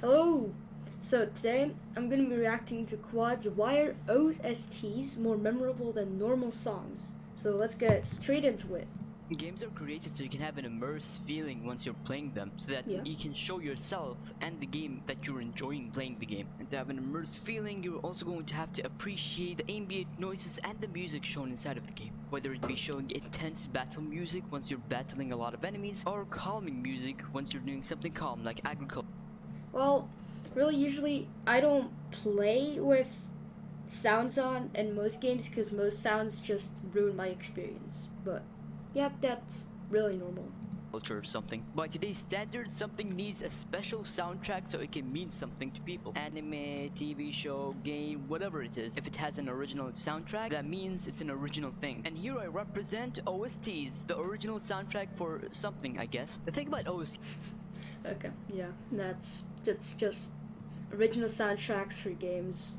Hello! So today I'm going to be reacting to Quad's Why are OSTs more memorable than normal songs? So let's get straight into it. Games are created so you can have an immersed feeling once you're playing them, so that Yeah. you can show yourself and the game that you're enjoying playing the game. And to have an immersed feeling, you're also going to have to appreciate the ambient noises and the music shown inside of the game. Whether it be showing intense battle music once you're battling a lot of enemies, or calming music once you're doing something calm like agriculture. Well, really usually I don't play with sounds on in most games because most sounds just ruin my experience. But yeah, that's really normal. Or something. By today's standards, something needs a special soundtrack so it can mean something to people. Anime, TV show, game, whatever it is. If it has an original soundtrack, that means it's an original thing. And here I represent OSTs, the original soundtrack for something, I guess. The thing about OSTs Okay, yeah, that's just original soundtracks for games.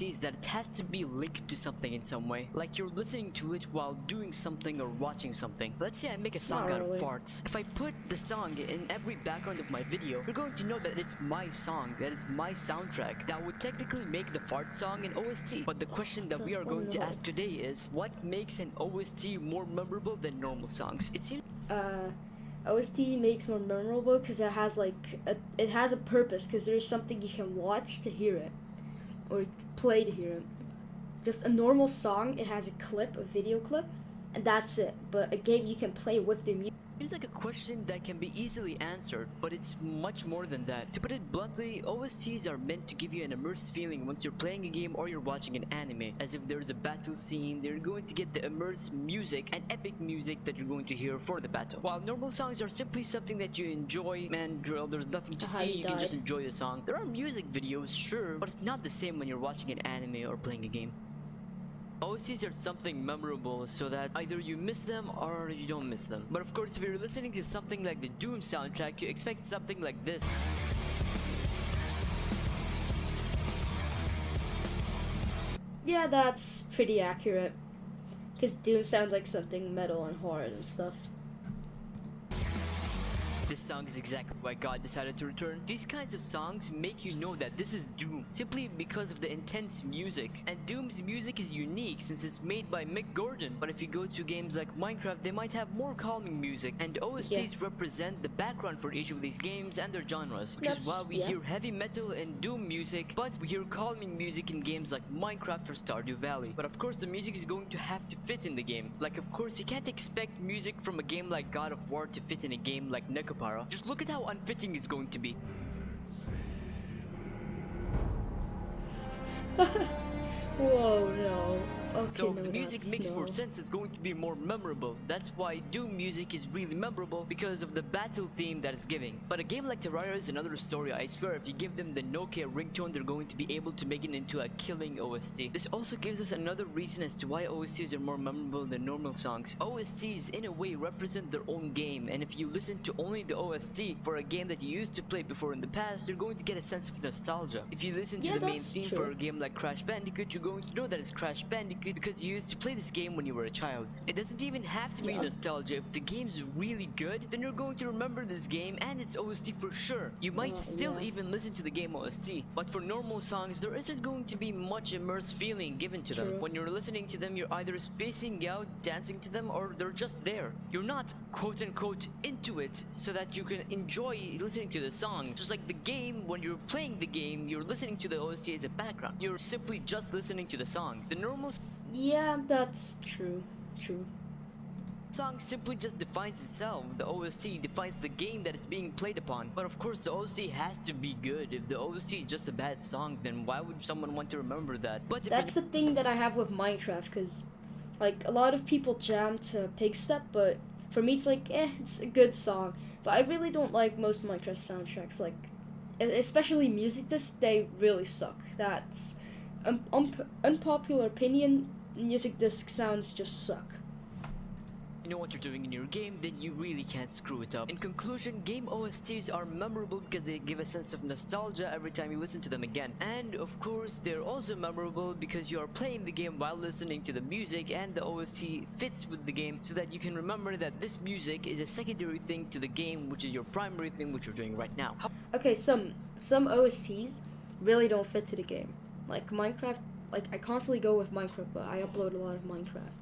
is that it has to be linked to something in some way. Like you're listening to it while doing something or watching something. Let's say I make a song Not out of really. farts. If I put the song in every background of my video, you're going to know that it's my song, that is my soundtrack. That would technically make the fart song an OST. But the question that we are going to ask today is, what makes an OST more memorable than normal songs? It seems OST makes more memorable because it has it has a purpose because there's something you can watch to hear it or play to hear it. Just a normal song, it has a clip, a video clip, and that's it. But a game you can play with the music. seems like a question that can be easily answered, but it's much more than that. To put it bluntly, OSTs are meant to give you an immersive feeling once you're playing a game or you're watching an anime. As if there's a battle scene, they're going to get the immersive music and epic music that you're going to hear for the battle. While normal songs are simply something that you enjoy, and girl, there's nothing to see, you can just enjoy the song. There are music videos, sure, but it's not the same when you're watching an anime or playing a game. OSTs are something memorable so that either you miss them or you don't miss them. But of course, if you're listening to something like the Doom soundtrack, you expect something like this. Yeah, that's pretty accurate. Because Doom sounds like something metal and hard and stuff. This song is exactly why God decided to return. These kinds of songs make you know that this is Doom, simply because of the intense music. And Doom's music is unique since it's made by Mick Gordon. But if you go to games like Minecraft, they might have more calming music. And OSTs represent the background for each of these games and their genres, which is why we hear heavy metal and Doom music, but we hear calming music in games like Minecraft or Stardew Valley. But of course, the music is going to have to fit in the game. Like, of course, you can't expect music from a game like God of War to fit in a game like Necopara. Just look at how unfitting it's going to be. Whoa, no. Okay, So no, the music makes no. more sense, it's going to be more memorable. That's why Doom music is really memorable, because of the battle theme that it's giving. But a game like Terraria is another story. I swear, if you give them the Nokia ringtone, they're going to be able to make it into a killing OST. This also gives us another reason as to why OSTs are more memorable than normal songs. OSTs in a way represent their own game, and if you listen to only the OST for a game that you used to play before in the past, you're going to get a sense of nostalgia. If you listen to the main theme for a game like Crash Bandicoot, you're going to know that it's Crash Bandicoot because you used to play this game when you were a child. It doesn't even have to be nostalgia. If the game's really good, then you're going to remember this game and its OST for sure. You might still even listen to the game OST. But for normal songs, there isn't going to be much immersed feeling given to them. When you're listening to them, you're either spacing out, dancing to them, or they're just there. You're not quote-unquote into it so that you can enjoy listening to the song. Just like the game, when you're playing the game, you're listening to the OST as a background. You're simply just listening to the song. The normal Yeah, that's true. True. song simply just defines itself. The OST defines the game that is being played upon. But of course, the OST has to be good. If the OST is just a bad song, then why would someone want to remember that? But That's the thing that I have with Minecraft, because like a lot of people jam to Pig Step, but for me it's like, it's a good song. But I really don't like most Minecraft soundtracks, like especially music discs, they really suck. That's unpopular opinion, music disc sounds just suck. know what you're doing in your game, then you really can't screw it up. In conclusion, game OSTs are memorable because they give a sense of nostalgia every time you listen to them again. And of course, they're also memorable because you are playing the game while listening to the music, and the OST fits with the game so that you can remember that this music is a secondary thing to the game, which is your primary thing which you're doing right now. Okay, some OSTs really don't fit to the game. Like Minecraft, like I constantly go with Minecraft, but I upload a lot of Minecraft.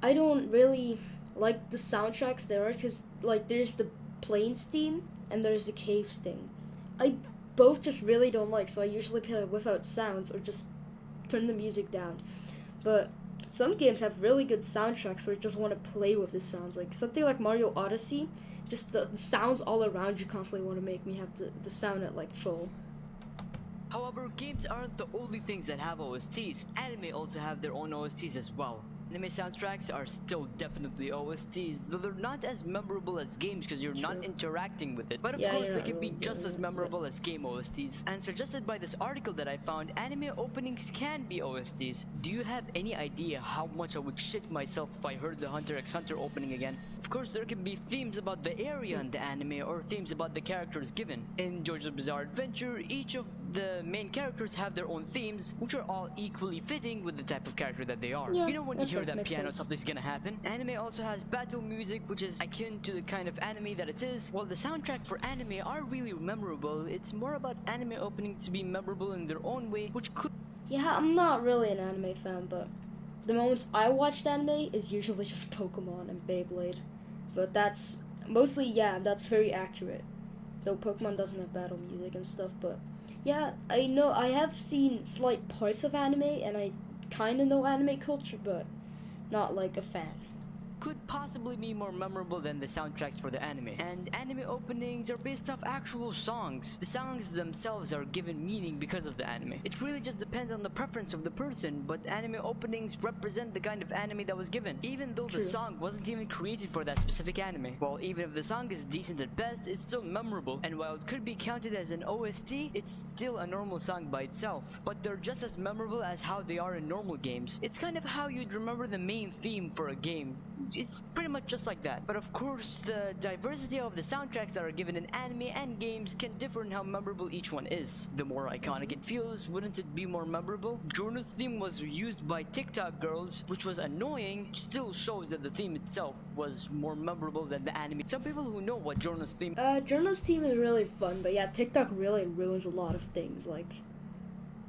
I don't really like the soundtracks there because like there's the plains theme and there's the caves theme. I both just really don't like, so I usually play without sounds or just turn the music down. But some games have really good soundtracks where you just want to play with the sounds. Like something like Mario Odyssey, just the sounds all around you constantly want to make me have the sound at like full. However, games aren't the only things that have OSTs. Anime also have their own OSTs as well. Anime soundtracks are still definitely OSTs, though they're not as memorable as games because you're not interacting with it. But of course, they can be just as memorable as game OSTs. And suggested by this article that I found, anime openings can be OSTs. Do you have any idea how much I would shit myself if I heard the Hunter x Hunter opening again? Of course, there can be themes about the area in the anime or themes about the characters given. In JoJo's Bizarre Adventure, each of the main characters have their own themes, which are all equally fitting with the type of character that they are. Yeah, You know when you hear that piano, sense. something's gonna happen. Anime also has battle music, which is akin to the kind of anime that it is. While the soundtrack for anime are really memorable, it's more about anime openings to be memorable in their own way, which could... Yeah, I'm not really an anime fan, but the moments I watched anime is usually just Pokemon and Beyblade. But that's mostly, yeah, that's very accurate. Though Pokemon doesn't have battle music and stuff, but yeah, I know I have seen slight parts of anime and I kind of know anime culture, but not like a fan. could possibly be more memorable than the soundtracks for the anime. And anime openings are based off actual songs. The songs themselves are given meaning because of the anime. It really just depends on the preference of the person, but anime openings represent the kind of anime that was given, even though the song wasn't even created for that specific anime. Well, even if the song is decent at best, it's still memorable, and while it could be counted as an OST, it's still a normal song by itself. But they're just as memorable as how they are in normal games. It's kind of how you'd remember the main theme for a game. It's pretty much just like that. But of course, the diversity of the soundtracks that are given in anime and games can differ in how memorable each one is. The more iconic it feels, wouldn't it be more memorable? Jorno's theme was used by TikTok girls, which was annoying, still shows that the theme itself was more memorable than the anime. Some people who know what Jorno's theme... Jorno's theme is really fun, but yeah, TikTok really ruins a lot of things, like,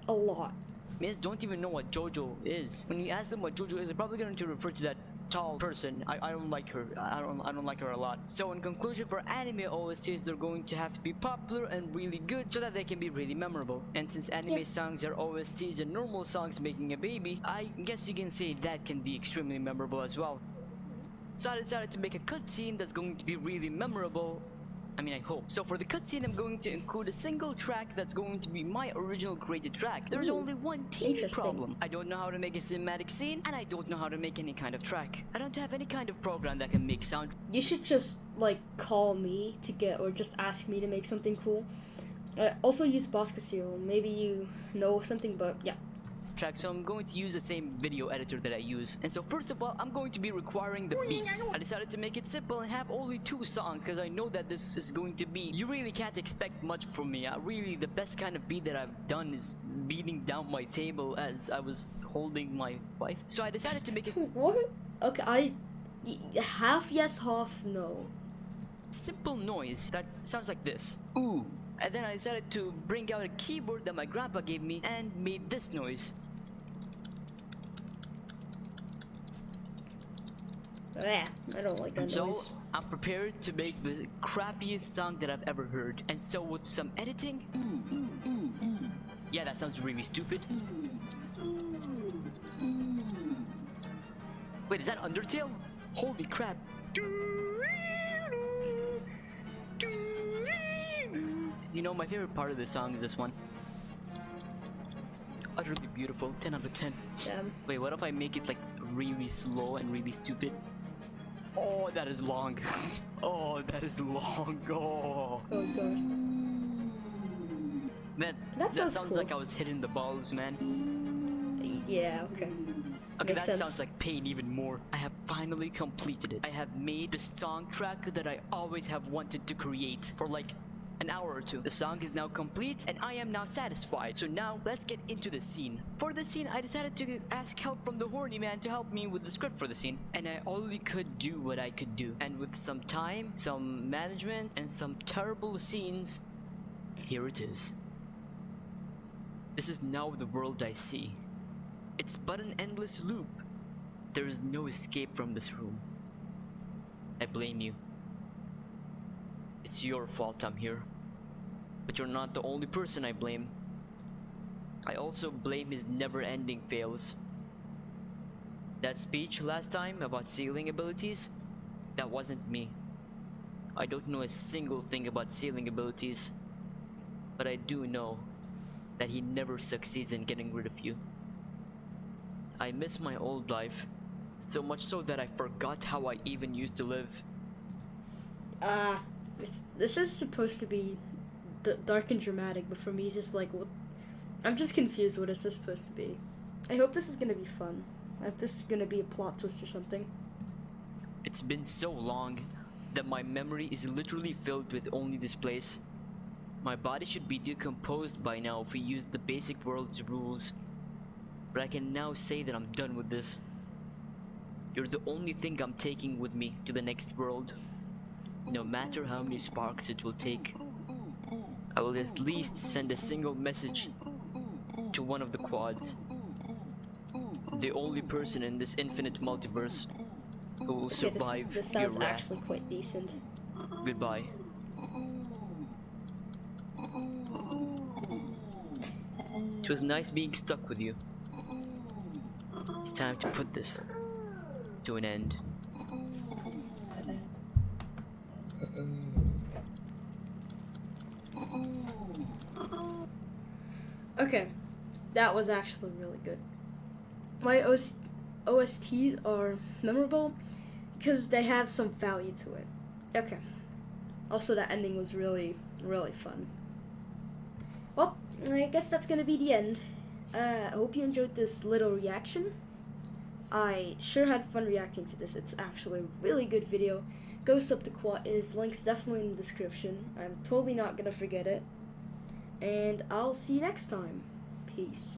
a lot. Miss don't even know what JoJo is. When you ask them what JoJo is, they're probably going to refer to that tall person. I don't like her. I don't like her a lot. So in conclusion, for anime OSTs, they're going to have to be popular and really good so that they can be really memorable. And since anime songs are OSTs and normal songs making a baby, I guess you can say that can be extremely memorable as well. So I decided to make a cutscene that's going to be really memorable. I mean, I hope. So for the cutscene, I'm going to include a single track that's going to be my original created track. There's only one teeny problem. I don't know how to make a cinematic scene, and I don't know how to make any kind of track. I don't have any kind of program that can make sound. You should just, like, call me to get, or just ask me to make something cool. Also use Boscasio. Maybe you know something, but yeah. Track, so I'm going to use the same video editor that I use. And so first of all, I'm going to be requiring the beats. I decided to make it simple and have only 2 songs because I know that this is going to be, you really can't expect much from me. Really, the best kind of beat that I've done is beating down my table as I was holding my wife. So I decided to make it... What? Okay, half yes, half no. Simple noise that sounds like this. Ooh. And then I decided to bring out a keyboard that my grandpa gave me and made this noise. Yeah, I don't like that noise. So I'm prepared to make the crappiest song that I've ever heard. And so with some editing, yeah, that sounds really stupid. Wait, is that Undertale? Holy crap. You know, my favorite part of this song is this one. Utterly beautiful, 10 out of 10. Damn. Wait, what if I make it like really slow and really stupid? Oh, that is long. Oh, that is long. Oh. Oh god. Man, that sounds cool. Like I was hitting the balls, man. Yeah, okay. Okay, Makes that sense. sounds like pain even more. I have finally completed it. I have made the song track that I always have wanted to create for like an hour or two. The song is now complete and I am now satisfied. So now let's get into the scene. For the scene, I decided to ask help from the horny man to help me with the script for the scene. And I only could do what I could do. And with some time, some management, and some terrible scenes, here it is. This is now the world I see. It's but an endless loop. There is no escape from this room. I blame you. It's your fault I'm here. But you're not the only person I blame. I also blame his never-ending fails. That speech last time about sailing abilities, that wasn't me. I don't know a single thing about sailing abilities, but I do know that he never succeeds in getting rid of you. I miss my old life, so much so that I forgot how I even used to live. This is supposed to be dark and dramatic, but for me, it's just like, what? I'm just confused. What is this supposed to be? I hope this is gonna be fun. I hope this is gonna be a plot twist or something. It's been so long that my memory is literally filled with only this place. My body should be decomposed by now if we use the basic world's rules. But I can now say that I'm done with this. You're the only thing I'm taking with me to the next world. No matter how many sparks it will take, I will at least send a single message to one of the quads. The only person in this infinite multiverse who will Okay, survive this your sounds wrath. actually quite decent. Goodbye. It was nice being stuck with you. It's time to put this to an end. Okay, that was actually really good. My OSTs are memorable because they have some value to it. Okay. Also, that ending was really, really fun. Well, I guess that's gonna be the end. I hope you enjoyed this little reaction. I sure had fun reacting to this. It's actually a really good video. Go sub to Quad. His link's definitely in the description. I'm totally not gonna forget it. And I'll see you next time. Peace.